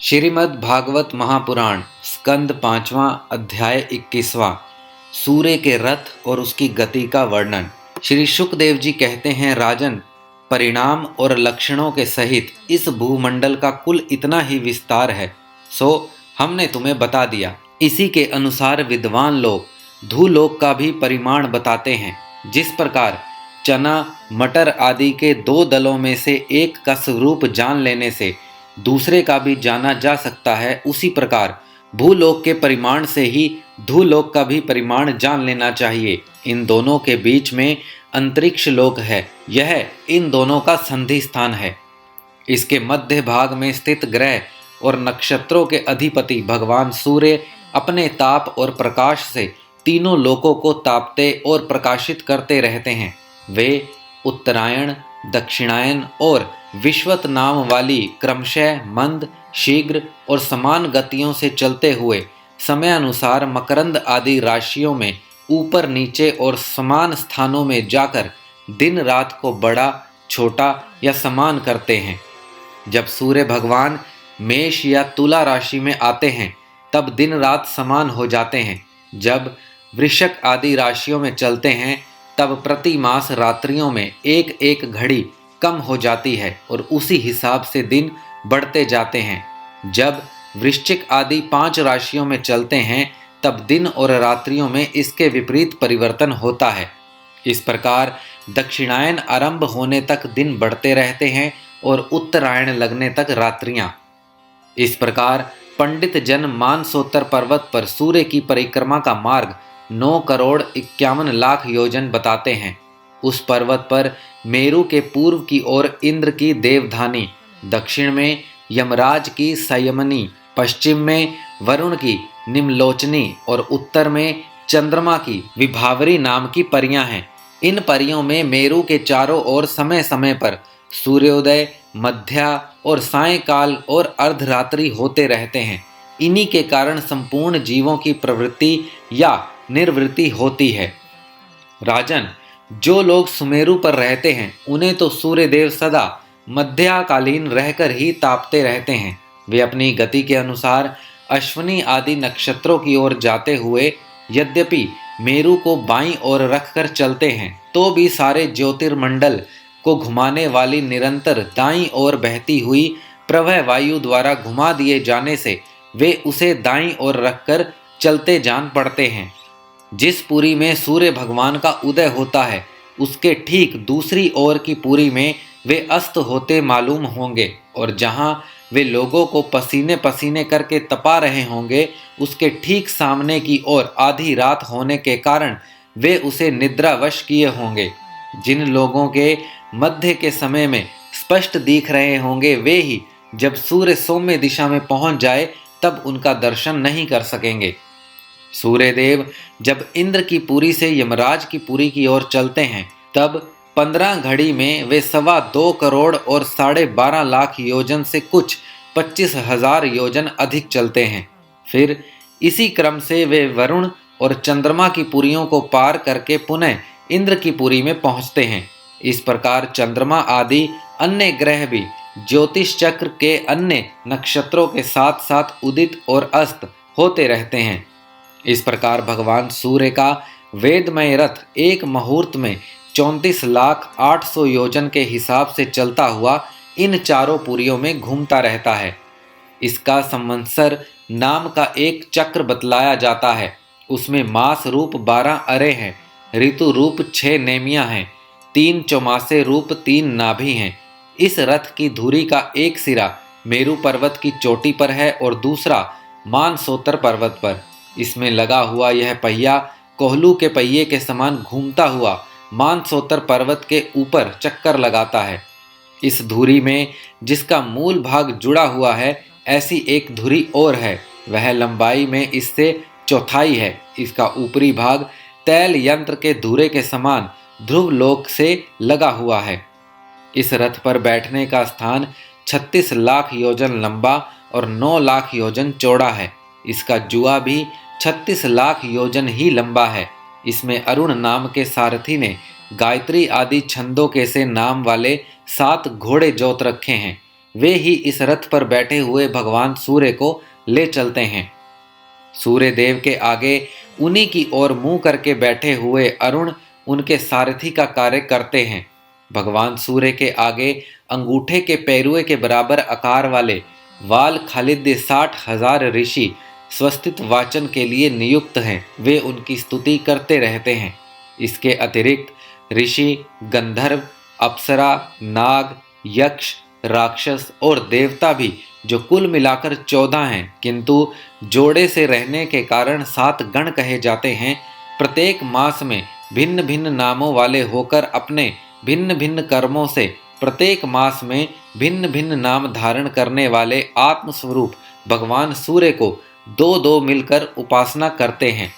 श्रीमद् भागवत महापुराण स्कंद 5वां अध्याय 21वां सूर्य के रथ और उसकी गति का वर्णन। श्री शुकदेव जी कहते हैं, राजन, परिणाम और लक्षणों के सहित इस भूमंडल का कुल इतना ही विस्तार है, सो हमने तुम्हें बता दिया। इसी के अनुसार विद्वान लोग धूलोक का भी परिमाण बताते हैं। जिस प्रकार चना मटर आदि के दो दलों में से एक का स्वरूप जान लेने से दूसरे का भी जाना जा सकता है, उसी प्रकार भूलोक के परिमाण से ही धूलोक का भी परिमाण जान लेना चाहिए। इन दोनों के बीच में अंतरिक्ष लोक है, यह इन दोनों का संधि स्थान है। इसके मध्य भाग में स्थित ग्रह और नक्षत्रों के अधिपति भगवान सूर्य अपने ताप और प्रकाश से तीनों लोकों को तापते और प्रकाशित करते रहते हैं। वे उत्तरायण, दक्षिणायन और विश्वत नाम वाली क्रमशः मंद, शीघ्र और समान गतियों से चलते हुए समयानुसार मकरंद आदि राशियों में ऊपर नीचे और समान स्थानों में जाकर दिन रात को बड़ा, छोटा या समान करते हैं। जब सूर्य भगवान मेष या तुला राशि में आते हैं तब दिन रात समान हो जाते हैं। जब वृश्चिक आदि राशियों में चलते हैं तब प्रति मास रात्रियों में एक एक घड़ी कम हो जाती है और उसी हिसाब से दिन बढ़ते जाते हैं। जब वृश्चिक आदि 5 राशियों में चलते हैं तब दिन और रात्रियों में इसके विपरीत परिवर्तन होता है। इस प्रकार दक्षिणायन आरंभ होने तक दिन बढ़ते रहते हैं और उत्तरायण लगने तक रात्रियां। इस प्रकार पंडित जन मानसोत्तर पर्वत पर सूर्य की परिक्रमा का मार्ग 9,51,00,000 योजन बताते हैं। उस पर्वत पर मेरु के पूर्व की ओर इंद्र की देवधानी, दक्षिण में यमराज की संयमनी, पश्चिम में वरुण की निम्लोचनी और उत्तर में चंद्रमा की विभावरी नाम की परियां हैं। इन परियों में मेरु के चारों ओर समय समय पर सूर्योदय, मध्या और सायंकाल और अर्धरात्रि होते रहते हैं। इन्हीं के कारण संपूर्ण जीवों की प्रवृत्ति या निर्वृत्ति होती है। राजन, जो लोग सुमेरु पर रहते हैं उन्हें तो सूर्यदेव सदा मध्याकालीन रहकर ही तापते रहते हैं। वे अपनी गति के अनुसार अश्विनी आदि नक्षत्रों की ओर जाते हुए यद्यपि मेरु को बाईं ओर रखकर चलते हैं तो भी सारे ज्योतिर्मंडल को घुमाने वाली निरंतर दाईं ओर बहती हुई प्रवाह वायु द्वारा घुमा दिए जाने से वे उसे दाईं ओर रखकर चलते जान पड़ते हैं। जिस पुरी में सूर्य भगवान का उदय होता है उसके ठीक दूसरी ओर की पुरी में वे अस्त होते मालूम होंगे, और जहां वे लोगों को पसीने पसीने करके तपा रहे होंगे उसके ठीक सामने की ओर आधी रात होने के कारण वे उसे निद्रावश किए होंगे। जिन लोगों के मध्य के समय में स्पष्ट दिख रहे होंगे वे ही जब सूर्य सौम्य दिशा में पहुंच जाए तब उनका दर्शन नहीं कर सकेंगे। सूर्यदेव जब इंद्र की पुरी से यमराज की पुरी की ओर चलते हैं तब 15 घड़ी में वे 2.25 करोड़ और 12.5 लाख योजन से कुछ 25,000 योजन अधिक चलते हैं। फिर इसी क्रम से वे वरुण और चंद्रमा की पुरियों को पार करके पुनः इंद्र की पुरी में पहुंचते हैं। इस प्रकार चंद्रमा आदि अन्य ग्रह भी ज्योतिष चक्र के अन्य नक्षत्रों के साथ साथ उदित और अस्त होते रहते हैं। इस प्रकार भगवान सूर्य का वेदमय रथ एक मुहूर्त में 34,08,000 योजन के हिसाब से चलता हुआ इन चारों पुरियों में घूमता रहता है। इसका संवत्सर नाम का एक चक्र बतलाया जाता है। उसमें मास रूप 12 अरे हैं, ऋतु रूप 6 नेमियां हैं, 3 चौमासे रूप 3 नाभि हैं। इस रथ की धुरी का एक सिरा मेरु पर्वत की चोटी पर है और दूसरा मानसोत्तर पर्वत पर। इसमें लगा हुआ यह पहिया कोहलू के पहिए के समान घूमता हुआ मानसोत्तर पर्वत के ऊपर चक्कर लगाता है। इस धुरी में जिसका मूल भाग जुड़ा हुआ है ऐसी एक धुरी और है, वह लंबाई में इससे चौथाई है। इसका ऊपरी भाग तैल यंत्र के धुरे के समान ध्रुव लोक से लगा हुआ है। इस रथ पर बैठने का स्थान 36 लाख योजन लंबा और 9 लाख योजन चौड़ा है। इसका जुआ भी 36 लाख योजन ही लंबा है। इसमें अरुण नाम के सारथी ने गायत्री आदि छंदों के से नाम वाले 7 घोड़े जोत रखे हैं। वे ही इस रथ पर बैठे हुए भगवान सूर्य को ले चलते हैं। सूर्य देव के आगे उन्हीं की ओर मुंह करके बैठे हुए अरुण उनके सारथी का कार्य करते हैं। भगवान सूर्य के आगे अंगूठे के पैरुए के बराबर आकार वाले वाल खालिद्य 60,000 ऋषि स्वस्तित वाचन के लिए नियुक्त हैं। वे उनकी स्तुति करते रहते हैं। इसके अतिरिक्त ऋषि, गंधर्व, अप्सरा, नाग, यक्ष, राक्षस और देवता भी, जो कुल मिलाकर 14 हैं, किंतु जोड़े से रहने के कारण 7 गण कहे जाते हैं, प्रत्येक मास में भिन्न भिन्न नामों वाले होकर अपने भिन्न भिन्न कर्मों से प्रत्येक मास में भिन्न भिन्न नाम धारण करने वाले आत्मस्वरूप भगवान सूर्य को दो दो मिलकर उपासना करते हैं।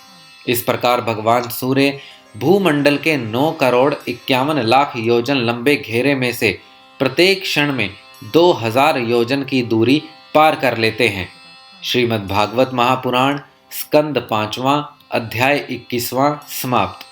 इस प्रकार भगवान सूर्य भूमंडल के 9,51,00,000 योजन लंबे घेरे में से प्रत्येक क्षण में 2000 योजन की दूरी पार कर लेते हैं। श्रीमद् भागवत महापुराण स्कंद 5वां अध्याय 21वां समाप्त।